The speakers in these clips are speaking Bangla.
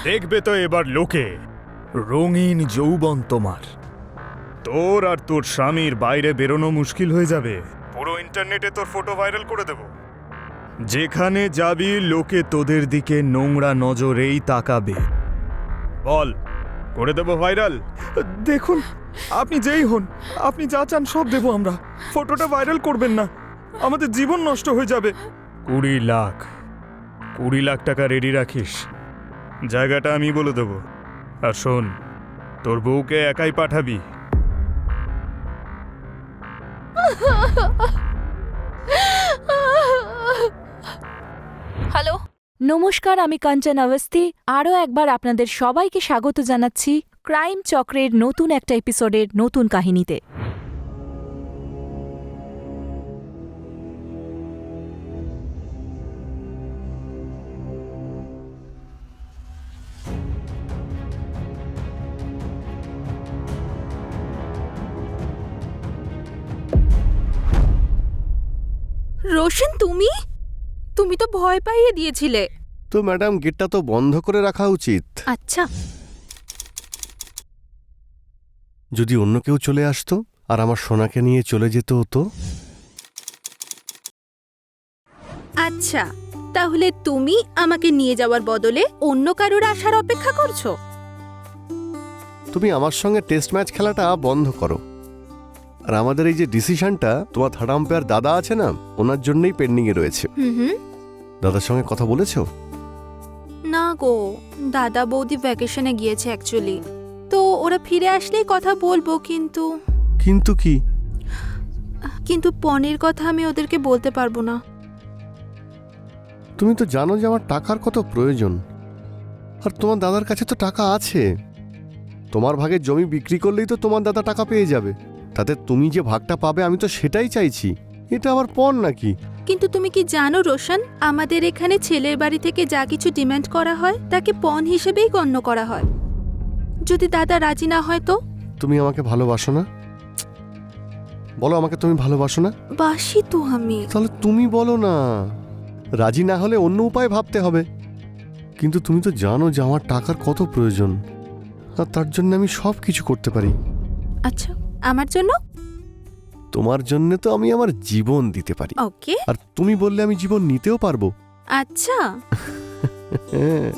দেখবে তো এবার লোকে রঙিন যৌবন তোমার। তোর আর তোর স্বামীর বাইরে বেরোনো মুশকিল হয়ে যাবে। পুরো ইন্টারনেটে তোর ফটো ভাইরাল করে দেব। যেখানে যাবি লোকে তোদের দিকে নোংরা নজরেই তাকাবে। বল, করে দেব ভাইরাল? দেখুন, আপনি যেই হন, আপনি যা চান সব দেব আমরা। ফটোটা ভাইরাল করবেন না, আমাদের জীবন নষ্ট হয়ে যাবে। 20 লাখ টাকা রেডি রাখিস, জায়গাটা আমি বলে দেব। আর শোন, তোর বউকে একাই পাঠাবি। হ্যালো, নমস্কার, আমি কাঞ্চন অবস্থি। আরও একবার আপনাদের সবাইকে স্বাগত জানাচ্ছি ক্রাইম চক্রের নতুন একটা এপিসোডের নতুন কাহিনীতে। রোশন, তুমি তো ভয় পাইয়ে দিয়েছিলে। তো ম্যাডাম, গেটটা তো বন্ধ করে রাখা উচিত। আচ্ছা, যদি অন্য কেউ চলে আসতো আর আমার সোনাকে নিয়ে চলে যেত তো? আচ্ছা, তাহলে তুমি আমাকে নিয়ে যাওয়ার বদলে অন্য কারোর আসার অপেক্ষা করছো? তুমি আমার সঙ্গে টেস্ট ম্যাচ খেলাটা বন্ধ করো। আর আমাদের এই যে ডিসিশনটা, তোমার থার্ড আম্পায়ার দাদা আছে না, ওনার জন্যই পেন্ডিং এ রয়েছে। হুম। দাদার সঙ্গে কথা বলেছো? না গো, দাদা বৌদি ভ্যাকেশনে গিয়েছে অ্যাকচুয়ালি। তো ওরা ফিরে আসলেই কথা বলবো, কিন্তু কিন্তু পনের কথা আমি ওদেরকে বলতে পারবো না। তুমি তো জানো যে আমার টাকার কত প্রয়োজন। আর তোমার দাদার কাছে তো টাকা আছে। তোমার ভাগের জমি বিক্রি করলেই তো তোমার দাদা টাকা পেয়ে যাবে। তাতে তুমি যে ভাগটা পাবে, আমি তো সেটাই চাইছি। এটা আবার পণ নাকি? কিন্তু তুমি কি জানো রোশন, আমাদের এখানে ছেলের বাড়ি থেকে যা কিছু ডিমান্ড করা হয় তাকে পণ হিসেবেই গণ্য করা হয়। যদি দাদা রাজি না হয় তো? তুমি আমাকে ভালোবাসো না? বলো, আমাকে তুমি ভালোবাসো না? বাসি তো আমি। তাহলে তুমি বলো না। রাজি না হলে অন্য উপায় ভাবতে হবে। কিন্তু তুমি তো জানো যে আমার টাকার কত প্রয়োজন, আর তার জন্য আমি সব কিছু করতে পারি। আচ্ছা, আমার জন্য? তোমার জন্য তো আমি আমার জীবন দিতে পারি। ওকে। আর তুমি বললে আমি জীবন নিতেও পারবো। আচ্ছা। হ্যাঁ।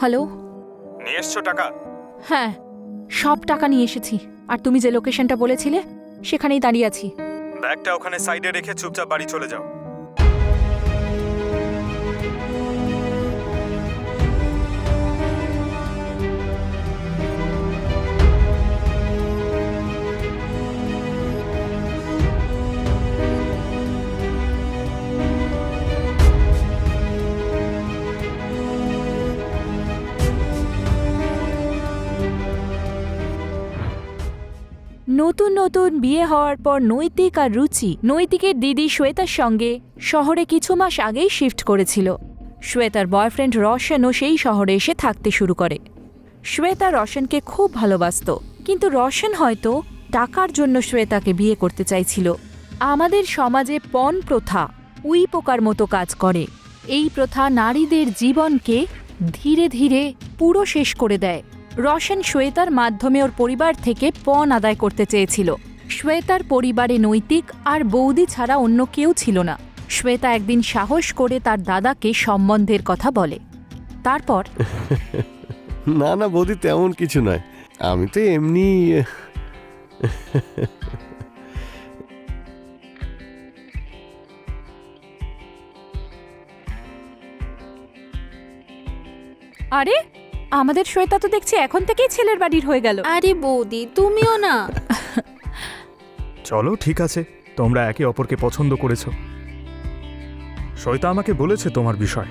হ্যালো। নিয়ে এসছো টাকা? হ্যাঁ, সব টাকা নিয়ে এসেছি। আর তুমি যে লোকেশনটা বলেছিলে সেখানেই দাঁড়িয়ে আছি। ব্যাগটা ওখানে সাইডে রেখে চুপচাপ বাড়ি চলে যাও। নতুন নতুন বিয়ে হওয়ার পর নৈতিক আর রুচি নৈতিকের দিদি শ্বেতার সঙ্গে শহরে কিছু মাস আগেই শিফট করেছিল। শ্বেতার বয়ফ্রেন্ড রশনও সেই শহরে এসে থাকতে শুরু করে। শ্বেতা রশনকে খুব ভালোবাসত, কিন্তু রশন হয়তো টাকার জন্য শ্বেতাকে বিয়ে করতে চাইছিল। আমাদের সমাজে পণ প্রথা উই পোকার মতো কাজ করে। এই প্রথা নারীদের জীবনকে ধীরে ধীরে পুরো শেষ করে দেয়। রশন শ্বেতার মাধ্যমে ওর পরিবার থেকে পণ আদায় করতে চেয়েছিল। শ্বেতার পরিবারে নৈতিক আর বৌদি ছাড়া অন্য কেউ ছিল না। শ্বেতা একদিন সাহস করে তার দাদাকে সম্বন্ধের কথা বলে। তারপর না না বৌদি, তেমন কিছু নয়। আমি তো এমনি। আরে, আমাদের শ্বেতা তো দেখছি এখন থেকেই ছেলের বাড়ির হয়ে গেল। আরে বৌদি, তুমিও না। চলো, ঠিক আছে, তোমরা একে অপরকে পছন্দ করেছো। শ্বেতা আমাকে বলেছে তোমার বিষয়।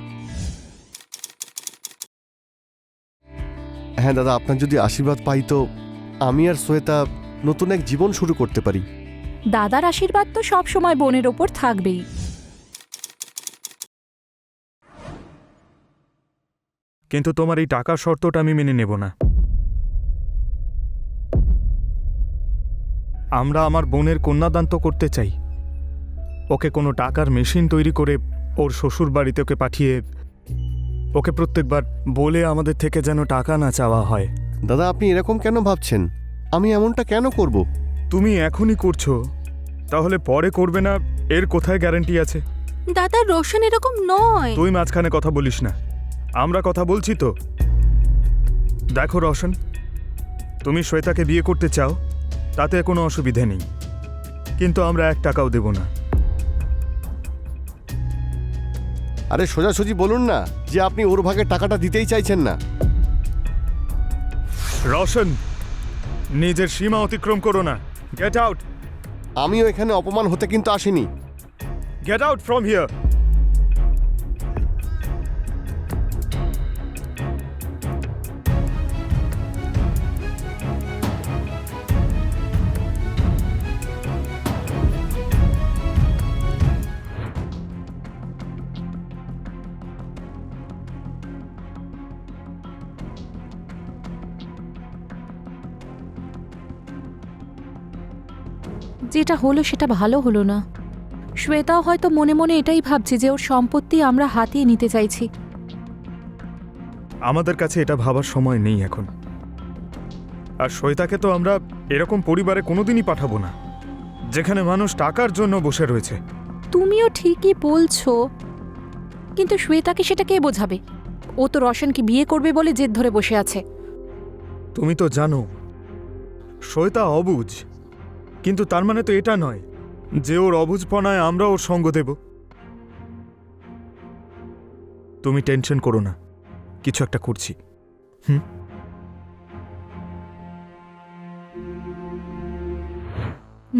হ্যাঁ দাদা, আপনার যদি আশীর্বাদ পাই তো আমি আর শ্বেতা নতুন এক জীবন শুরু করতে পারি। দাদার আশীর্বাদ তো সব সময় বোনের ওপর থাকবেই। কিন্তু তোমার এই টাকার শর্তটা আমি মেনে নেব না। আমরা আমার বোনের কন্যাদান তো করতে চাই, ওকে কোনো টাকার মেশিন তৈরি করে ওর শ্বশুর বাড়িতে ওকে পাঠিয়ে ওকে প্রত্যেকবার বলে আমাদের থেকে যেন টাকা না চাওয়া হয়। দাদা আপনি এরকম কেন ভাবছেন? আমি এমনটা কেন করব? তুমি এখনই করছো, তাহলে পরে করবে না এর কোথায় গ্যারান্টি আছে? দাদা রোশন এরকম নয়। তুই মাঝখানে কথা বলিস না, আমরা কথা বলছি তো। দেখো রোশন, তুমি শ্বেতাকে বিয়ে করতে চাও, তাতে কোনো অসুবিধে নেই, কিন্তু আমরা 1 টাকাও দেব না। আরে সোজাসুজি বলুন না যে আপনি ওর ভাগে টাকাটা দিতেই চাইছেন না। রোশন, নিজের সীমা অতিক্রম করো না। Get out. আমিও এখানে অপমান হতে কিন্তু আসিনি। Get out from here. যেটা হলো সেটা ভালো হলো না। শ্বেতাও হয়তো মনে মনে এটাই ভাবছে যে ওর সম্পত্তি আমরা হাতিয়ে নিতে চাইছি। আমাদের কাছে এটা ভাবার সময় নেই এখন। আর শ্বেতাকে তো আমরা এরকম পরিবারে কোনোদিনই পাঠাবো না, যেখানে মানুষ টাকার জন্য বসে রয়েছে। তুমিও ঠিকই বলছো, কিন্তু শ্বেতাকে সেটা কে বোঝাবে? ও তো রোশনকে বিয়ে করবে বলে জেদ ধরে বসে আছে। তুমি তো জানো শ্বেতা অবুঝ, কিন্তু তার মানে তো এটা নয় যে ওর অবুঝপনায় আমরা ওর সঙ্গ দেব। তুমি টেনশন করো না, কিছু একটা করছি।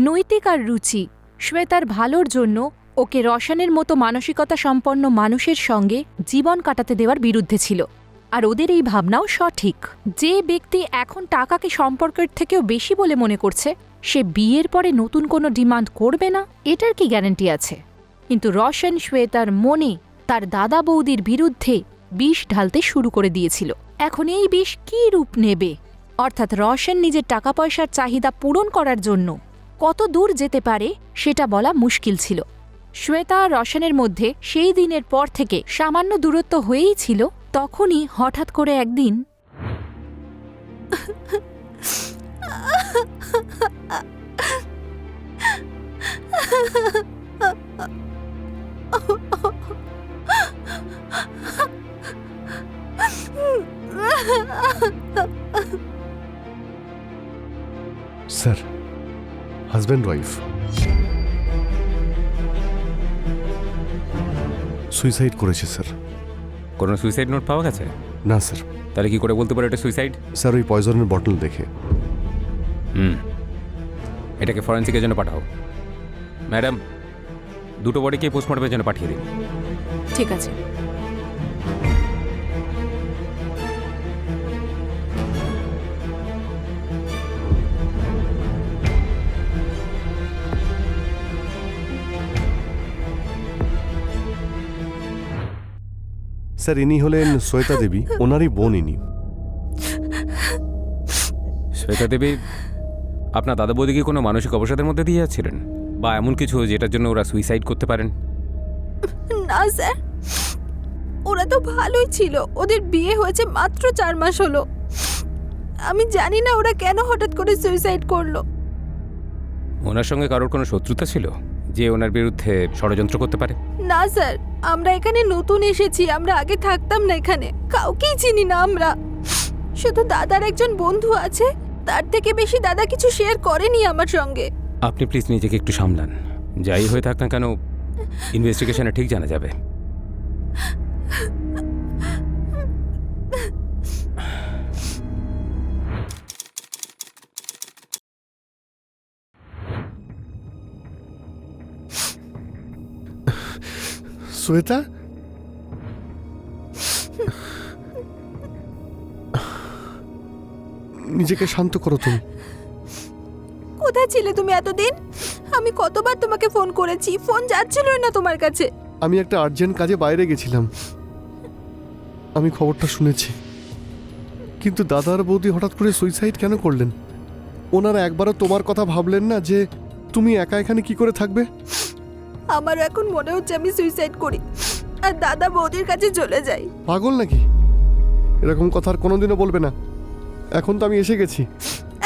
নৈতিক আর রুচি শ্বেতার ভালোর জন্য ওকে রোশনের মতো মানসিকতা সম্পন্ন মানুষের সঙ্গে জীবন কাটাতে দেওয়ার বিরুদ্ধে ছিল। আর ওদের এই ভাবনাও সঠিক। যে ব্যক্তি এখন টাকাকে সম্পর্কের থেকেও বেশি বলে মনে করছে, সে বিয়ের পরে নতুন কোনো ডিমান্ড করবে না, এটার কি গ্যারান্টি আছে? কিন্তু রোশন শ্বেতার মনে তার দাদা বৌদির বিরুদ্ধে বিষ ঢালতে শুরু করে দিয়েছিল। এখন এই বিষ কী রূপ নেবে? অর্থাৎ রোশন নিজের টাকা পয়সার চাহিদা পূরণ করার জন্য কত দূর যেতে পারে সেটা বলা মুশকিল ছিল। শ্বেতা আর রোশনের মধ্যে সেই দিনের পর থেকে সামান্য দূরত্ব হয়েই ছিল। তখনই হঠাৎ করে একদিন স্যার, হাজব্যান্ড ওয়াইফ সুইসাইড করেছে স্যার। কোনো সুইসাইড নোট পাওয়া গেছে? না স্যার। তাহলে কি করে বলতে পারো এটা সুইসাইড? স্যার ওই পয়জনের বটল দেখে। এটাকে ফরেন্সিকের জন্য পাঠাও। ম্যাডাম, 2টো বডিকে পোস্টমর্টমের জন্য পাঠিয়ে দিন। ঠিক আছে। স্যার ইনি হলেন শ্বেতা দেবী, ওনারই বোন ইনি। শ্বেতা দেবী আপনার দাদা বৌদিকে কোনো মানসিক অবসাদের মধ্যে দিয়ে যাচ্ছিলেন, বা এমন কিছু যেটার জন্য ওরা সুইসাইড করতে পারেন? না স্যার, ওরা তো ভালোই ছিল। ওদের বিয়ে হয়েছে মাত্র 4 মাস হলো। আমি জানি না ওরা কেন হঠাৎ করে সুইসাইড করলো। ওনার সঙ্গে কারোর কোনো শত্রুতা ছিল যে ওনার বিরুদ্ধে ষড়যন্ত্র করতে পারে? না স্যার, আমরা এখানে নতুন এসেছি, আমরা আগে থাকতাম না এখানে, কাউকেই চিনি না আমরা। শুধু দাদার একজন বন্ধু আছে, তার থেকে বেশি দাদা কিছু শেয়ার করেনি আমার সঙ্গে। আপনি প্লিজ নিজেকে একটু সামলান। যাই হয়ে থাক না কেন, ইনভেস্টিগেশনে ঠিক জানা যাবে। শ্বেতা, নিজেকে শান্ত করো তুমি। কোথায় ছিলে তুমি এতদিন? আমি কতবার তোমাকে ফোন করেছি, ফোন যাচ্ছিল না তোমার কাছে। আমি একটা আর্জেন্ট কাজে বাইরে গেছিলাম। আমি খবরটা শুনেছি, কিন্তু দাদার বৌদি হঠাৎ করে সুইসাইড কেন করলেন? ওনারা একবারও তোমার কথা ভাবলেন না যে তুমি একা এখানে কি করে থাকবে? আমারও এখন মনে হচ্ছে আমি সুইসাইড করি আর দাদা বৌদির কাছে চলে যাই। পাগল নাকি? এরকম কথা আর কোনোদিনও বলবে না। এখন তো আমি এসে গেছি।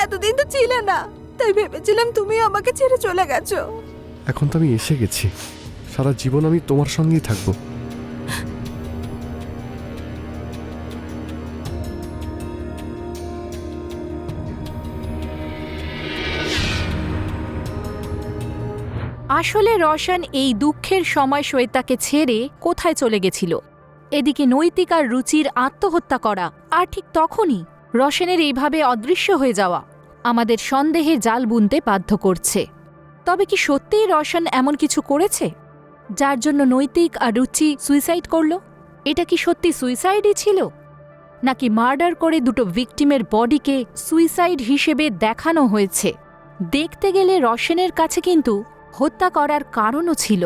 এতদিন তো ছিলে না, তাই ভেবেছিলাম তুমি আমাকে ছেড়ে চলে গেছো। এখন তো আমি এসে গেছি, সারা জীবন আমি তোমার সঙ্গেই থাকবো। আসলে রোশন এই দুঃখের সময় শ্বেতাকে ছেড়ে কোথায় চলে গেছিল। এদিকে নৈতিক আর রুচির আত্মহত্যা করা, আর ঠিক তখনই রোশনের এইভাবে অদৃশ্য হয়ে যাওয়া আমাদের সন্দেহের জাল বুনতে বাধ্য করছে। তবে কি সত্যিই রোশন এমন কিছু করেছে যার জন্য নৈতিক আর রুচি সুইসাইড করল? এটা কি সত্যি সুইসাইডই ছিল, নাকি মার্ডার করে দুটো ভিকটিমের বডিকে সুইসাইড হিসেবে দেখানো হয়েছে? দেখতে গেলে রোশনের কাছে কিন্তু হত্যা করার কারণও ছিল।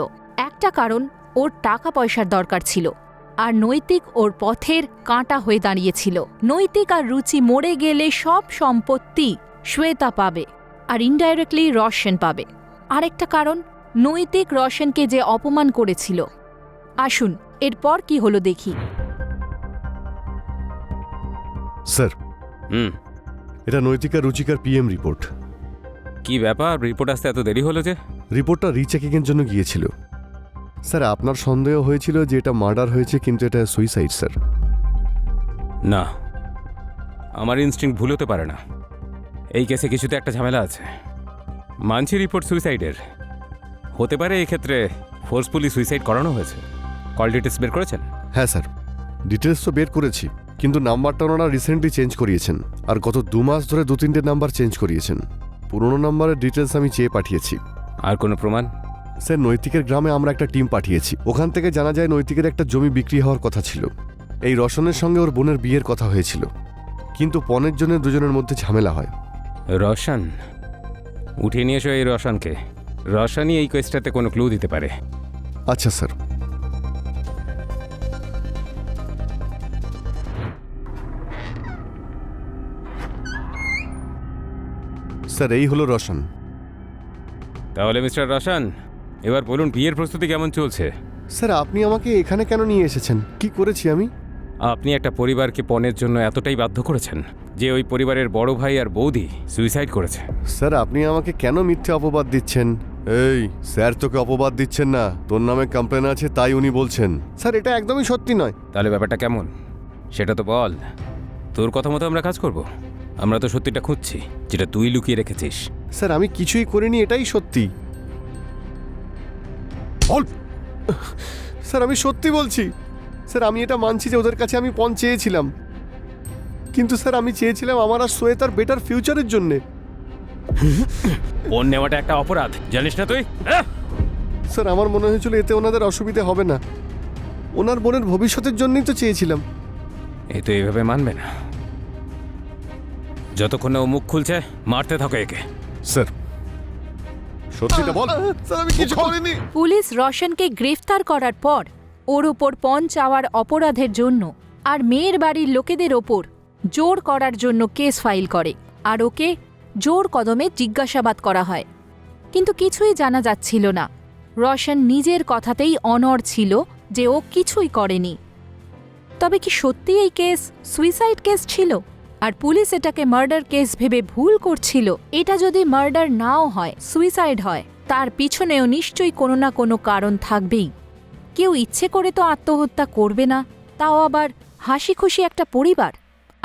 একটা কারণ, ওর টাকা পয়সার দরকার ছিল, আর নৈতিক ওর পথের কাঁটা হয়ে দাঁড়িয়েছিল। নৈতিক আর রুচি মরে গেলে সব সম্পত্তি শ্বেতা পাবে, আর ইনডাইরেক্টলি রোশন পাবে। আরেকটা কারণ, নৈতিক রোশনকে যে অপমান করেছিল। আসুন এরপর কি হলো দেখি। স্যার, হুম, এটা নৈতিকা রুচিকার পিএম রিপোর্ট। কি ব্যাপার, রিপোর্ট আসতে এত দেরি হলো যে? রিপোর্টটা রিচেকিংয়ের জন্য গিয়েছিল। স্যার, আপনার সন্দেহ হয়েছিল যে এটা মার্ডার হয়েছে, কিন্তু এটা সুইসাইড স্যার। না, আমার ইনস্টিংক্ট ভুল হতে পারে না। এই কেসে কিছুতে একটা ঝামেলা আছে। মানছি রিপোর্ট সুইসাইডের হতে পারে, এক্ষেত্রে ফোর্সফুলি সুইসাইড করানো হয়েছে। কল ডিটেলস বের করেছেন? হ্যাঁ স্যার, ডিটেলস তো বের করেছি, কিন্তু নাম্বারটা ওনারা রিসেন্টলি চেঞ্জ করিয়েছেন, আর গত 2 মাস ধরে 2-3টে নাম্বার চেঞ্জ করিয়েছেন। পুরোনো নাম্বারের ডিটেলস আমি চেয়ে পাঠিয়েছি। আর কোনো প্রমাণ? স্যার, নৈতিকের গ্রামে আমরা একটা টিম পাঠিয়েছি। ওখান থেকে জানা যায় নৈতিকের একটা জমি বিক্রি হওয়ার কথা ছিল। এই রোশনের সঙ্গে ওর বোনের বিয়ের কথা হয়েছিল, কিন্তু পনের জন্য দুজনের মধ্যে ঝামেলা হয়। রোশন, উঠিয়ে নিয়ে এসো এই রোশনকে। রোশনই এই কেসটাতে কোনো ক্লু দিতে পারে। আচ্ছা স্যার। স্যার, এই হলো রোশন। তাহলে মিস্টার রোশন, এবার বলুন বিয়ের প্রস্তুতি কেমন চলছে? স্যার, আপনি আমাকে এখানে কেন নিয়ে এসেছেন? কি করেছি আমি? আপনি একটা পরিবারকে পণের জন্য এতটাই বাধ্য করেছেন যে ওই পরিবারের বড় ভাই আর বৌদি সুইসাইড করেছে। স্যার, আপনি আমাকে কেন মিথ্যে অপবাদ দিচ্ছেন? এই স্যার, তোকে অপবাদ দিচ্ছেন না, তোর নামে কমপ্লেন আছে তাই উনি বলছেন। স্যার, এটা একদমই সত্যি নয়। তাহলে ব্যাপারটা কেমন সেটা তো বল। তোর কথা মতো আমরা কাজ করব। আমরা তো সত্যিটা খুঁজছি, যেটা তুই লুকিয়ে রেখেছিস। স্যার, আমি কিছুই করিনি, এটাই সত্যি। বল। স্যার, আমি সত্যি বলছি। স্যার, আমি এটা মানছি যে ওদের কাছে আমি পণ চেয়েছিলাম, কিন্তু স্যার আমি চেয়েছিলাম আমার আর শ্বেতার বেটার ফিউচারের জন্যে। পণ নেওয়াটা একটা অপরাধ, জানিস না তুই? স্যার, আমার মনে হয়েছিল এতে ওনাদের অসুবিধে হবে না। ওনার বোনের ভবিষ্যতের জন্যই তো চেয়েছিলাম। এ তো এইভাবে মানবে না। যতক্ষণ না ও মুখ খুলছে, মারতে থাকো একে। স্যার, সত্যিটা বল। স্যার, আমি কিছু করিনি। পুলিশ রোশনকে গ্রেফতার করার পর ওর ওপর পণ চাওয়ার অপরাধের জন্য আর মেয়ের বাড়ির লোকেদের ওপর জোর করার জন্য কেস ফাইল করে, আর ওকে জোর কদমে জিজ্ঞাসাবাদ করা হয়। কিন্তু কিছুই জানা যাচ্ছিল না। রোশন নিজের কথাতেই অনড় ছিল যে ও কিছুই করেনি। তবে কি সত্যি এই কেস সুইসাইড কেস ছিল, আর পুলিশ এটাকে মার্ডার কেস ভেবে ভুল করছিল? এটা যদি মার্ডার নাও হয়, সুইসাইড হয়, তার পিছনেও নিশ্চয়ই কোনো না কোনো কারণ থাকবেই। কেউ ইচ্ছে করে তো আত্মহত্যা করবে না, তাও আবার হাসি খুশি একটা পরিবার।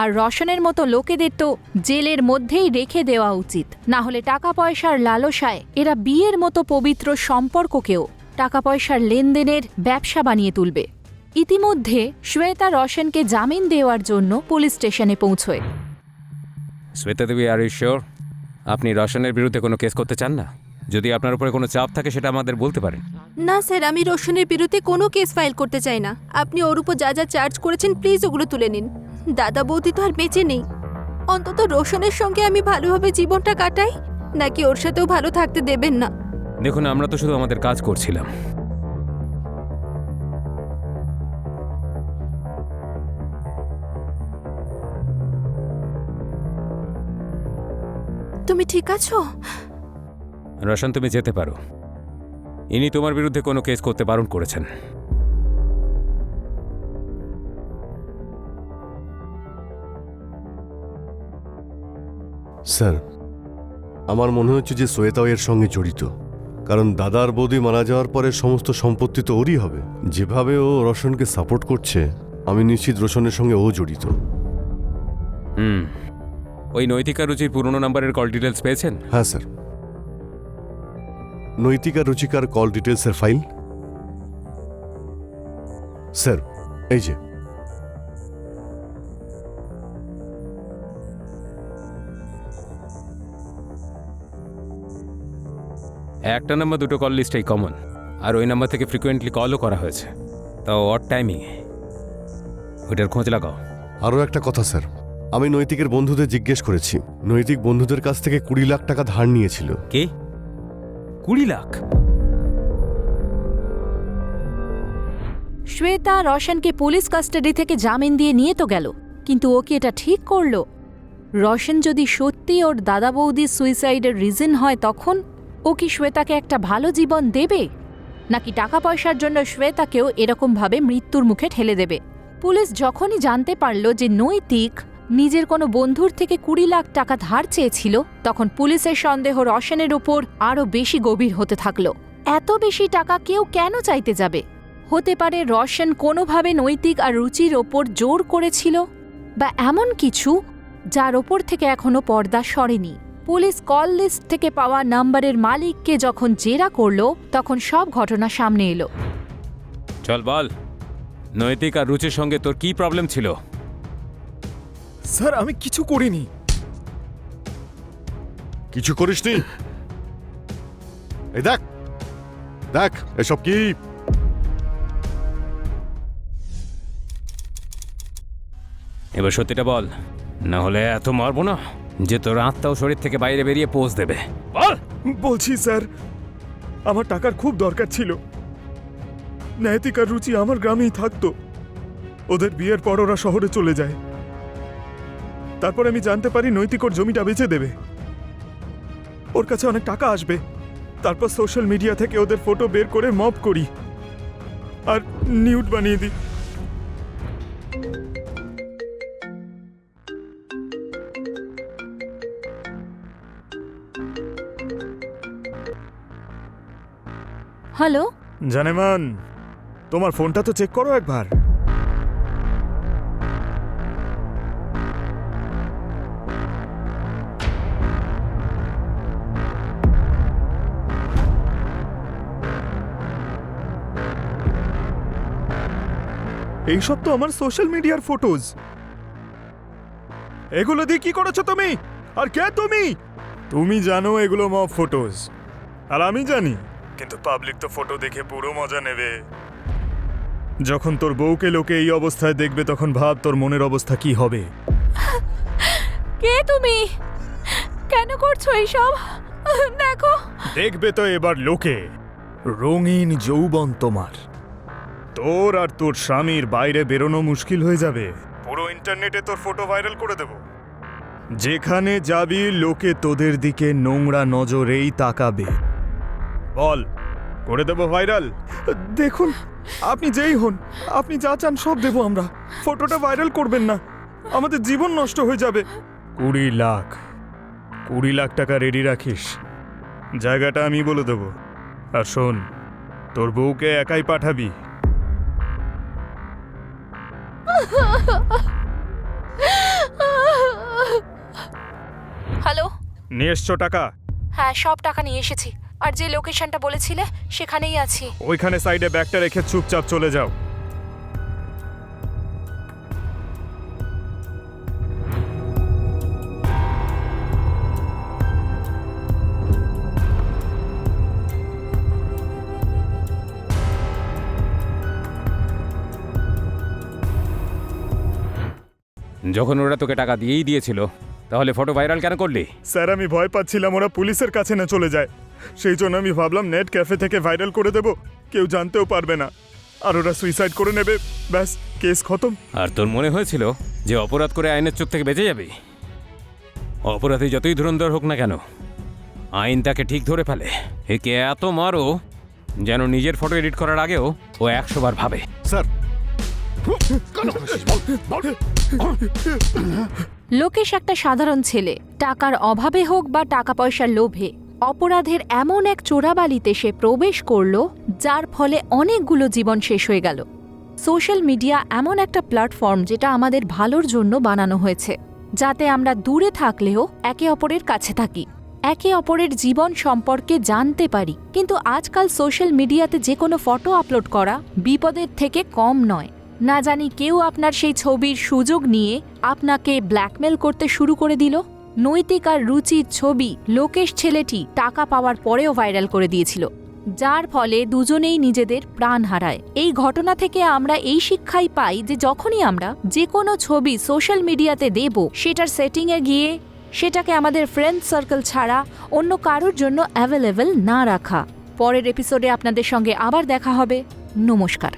আর রোশনের মতো লোকেদের তো জেলের মধ্যেই রেখে দেওয়া উচিত, না হলে টাকা পয়সার লালসায় এরা বিয়ের মতো পবিত্র সম্পর্ককেও টাকা পয়সার লেনদেনের ব্যবসা বানিয়ে তুলবে। ইতিমধ্যে শ্বেতা রোশনকে জামিন দেওয়ার জন্য পুলিশ স্টেশনে পৌঁছয়। শ্বেতা দেবী, আর ইউ শিওর আপনি রোশনের বিরুদ্ধে কোনো কেস করতে চান না? যদি আপনার উপরে কোনো চাপ থাকে সেটা আমাদের বলতে পারেন। না স্যার, আমি রোশনের বিরুদ্ধে কোনো কেস ফাইল করতে চাই না। আপনি ওর উপর যা যা চার্জ করেছেন প্লিজ ওগুলো তুলে নিন। দাদা বৌদি তো আর বেঁচে নেই। অন্তত রোশনের সঙ্গে আমি ভালোভাবে জীবনটা কাটাই, নাকি ওর সাথেও ভালো থাকতে দেবেন না? দেখুন, আমরা তো শুধু আমাদের কাজ করছিলাম। তুমি ঠিক আছো? রোশন, তুমি যেতে পারো। ইনি তোমার বিরুদ্ধে কোনো কেস করতে বারণ করেছেন। স্যার, আমার মনে হচ্ছে যে শ্বেতাও এর সঙ্গে জড়িত, কারণ দাদার বৌদি মারা যাওয়ার পরে সমস্ত সম্পত্তি তো ওরই হবে। যেভাবে ও রোশনকে সাপোর্ট করছে, আমি নিশ্চিত রোশনের সঙ্গে ও জড়িত। ওই নৈতিকা রুচির পুরনো নাম্বারের কল ডিটেলস পেয়েছেন? হ্যাঁ স্যার। নৈতিকা রুচিকার কল ডিটেলসের ফাইল স্যার, এই যে। একটা নাম্বার দুটো কল লিস্টেই কমন, আর ওই নাম্বার থেকে ফ্রিকোয়েন্টলি কলও করা হয়েছে, তাও অড টাইমিং। ওইটার খোঁজ লাগাও। আরও একটা কথা স্যার, আমি নৈতিকের বন্ধুদের জিজ্ঞেস করেছি, নৈতিক বন্ধুদের কাছ থেকে 20 লাখ টাকা ধার নিয়েছিল। কে? 20 লাখ? শ্বেতা রোশনকে পুলিশ কাস্টাডি থেকে জামিন দিয়ে নিয়ে তো গেল, কিন্তু ও কি এটা ঠিক করলো? রোশন যদি সত্যি ওর দাদা বৌদির সুইসাইডের রিজন হয়, তখন ও কি শ্বেতাকে একটা ভালো জীবন দেবে, নাকি টাকা পয়সার জন্য শ্বেতাকেও এরকমভাবে মৃত্যুর মুখে ঠেলে দেবে? পুলিশ যখনই জানতে পারল যে নৈতিক নিজের কোনো বন্ধুর থেকে 20 লাখ টাকা ধার চেয়েছিল, তখন পুলিশের সন্দেহ রোশনের উপর আরও বেশি গভীর হতে থাকল। এত বেশি টাকা কেউ কেন চাইতে যাবে? হতে পারে রোশন কোনোভাবে নৈতিক আর রুচির ওপর জোর করেছিল, বা এমন কিছু যার ওপর থেকে এখনো পর্দা সরেনি। পুলিশ কল লিস্ট থেকে পাওয়া নাম্বারের মালিককে যখন জেরা করল, তখন সব ঘটনা সামনে এলো। চল বল, নৈতিক আর রুচির সঙ্গে তোর কি প্রবলেম ছিল? স্যার, আমি কিছু করিনি। কিছু করিসনি? এই দেখ দেখ, এসব কি? এবার সত্যিটা বল, না হলে এত মারবো না যে তোর আত্মাও শরীর থেকে বাইরে বেরিয়ে পোজ দেবে। বল। বলছি স্যার, আমার টাকার খুব দরকার ছিল। নৈতিক আর রুচি আমার গ্রামেই থাকতো। ওদের বিয়ের পর ওরা শহরে চলে যায়। তারপর আমি জানতে পারি নৈতিক ওর জমিটা বেচে দেবে, ওর কাছে অনেক টাকা আসবে। তারপর সোশ্যাল মিডিয়া থেকে ওদের ফটো বের করে মব করি আর নিউড বানিয়ে দিই। হ্যালো, জানেমান, তোমার ফোনটা তো চেক করো একবার। এইসব তো আমার সোশ্যাল মিডিয়ার ফটোজ। এগুলো দিয়ে কি করেছো তুমি? আর কে তুমি? তুমি জানো এগুলো মব ফটোজ, আর আমি জানি, কিন্তু পাবলিক তো ফটো দেখে পুরো মজা নেবে। যখন তোর বউকে লোকে এই অবস্থায় দেখবে, তখন ভাব তোর মনের অবস্থা কি হবে। কে তুমি? কেন করছো এইসব? দেখো। দেখবে তো এবার লোকে, রঙিন যৌবন তোমার। তোর আর তোর স্বামীর বাইরে বেরোনো মুশকিল হয়ে যাবে। পুরো ইন্টারনেটে তোর ফটো ভাইরাল করে দেব। যেখানে যাবি লোকে তোদের দিকে নোংরা নজরেই তাকাবে। বল, করে দেব ভাইরাল? দেখুন, আপনি যেই হন, আপনি যা চান সব দেব আমরা। ফটোটা ভাইরাল করবেন না, আমাদের জীবন নষ্ট হয়ে যাবে। 20 লাখ 20 লাখ টাকা রেডি রাখিস, জায়গাটা আমি বলে দেব। আর শোন, তোর বউকে একাই পাঠাবি। হ্যালো, নিয়ে এসছো টাকা? হ্যাঁ, সব টাকা নিয়ে এসেছি, আর যে লোকেশনটা বলেছিলে সেখানেই আছি। ওইখানে সাইডে ব্যাগটা রেখে চুপচাপ চলে যাও। যখন ওরা তোকে টাকা দিয়েই দিয়েছিল, তাহলে ফটো ভাইরাল কেন করলি? স্যার, আমি ভয় পাচ্ছিলাম ওরা পুলিশের কাছে না চলে যায়, সেই জন্য আমি ভাবলাম নেট ক্যাফে থেকে ভাইরাল করে দেব, কেউ জানতেও পারবে না, আর ওরা সুইসাইড করে নেবে, ব্যাস কেস খতম। আর তোর মনে হয়েছিল যে অপরাধ করে আইনের চোখ থেকে বেঁচে যাবি? অপরাধী যতই ধুরন্ধর হোক না কেন, আইন তাকে ঠিক ধরে ফেলে। একে এত মারো যেন নিজের ফটো এডিট করার আগেও ও 100 বার ভাবে। স্যার লোকেশ একটা সাধারণ ছেলে। টাকার অভাবে হোক বা টাকা পয়সার লোভে অপরাধের এমন এক চোরাবালিতে সে প্রবেশ করল, যার ফলে অনেকগুলো জীবন শেষ হয়ে গেল। সোশ্যাল মিডিয়া এমন একটা প্ল্যাটফর্ম যেটা আমাদের ভালোর জন্য বানানো হয়েছে, যাতে আমরা দূরে থাকলেও একে অপরের কাছে থাকি, একে অপরের জীবন সম্পর্কে জানতে পারি। কিন্তু আজকাল সোশ্যাল মিডিয়াতে যে কোনো ফটো আপলোড করা বিপদের থেকে কম নয়। না জানি কেউ আপনার সেই ছবির সুযোগ নিয়ে আপনাকে ব্ল্যাকমেল করতে শুরু করে দিল। নৈতিক আর রুচির ছবি লোকেশ ছেলেটি টাকা পাওয়ার পরেও ভাইরাল করে দিয়েছিল, যার ফলে দুজনেই নিজেদের প্রাণ হারায়। এই ঘটনা থেকে আমরা এই শিক্ষাই পাই যে যখনই আমরা যে কোনো ছবি সোশ্যাল মিডিয়াতে দেব, সেটার সেটিংয়ে গিয়ে সেটাকে আমাদের ফ্রেন্ড সার্কেল ছাড়া অন্য কারোর জন্য অ্যাভেলেবল না রাখা। পরের এপিসোডে আপনাদের সঙ্গে আবার দেখা হবে। নমস্কার।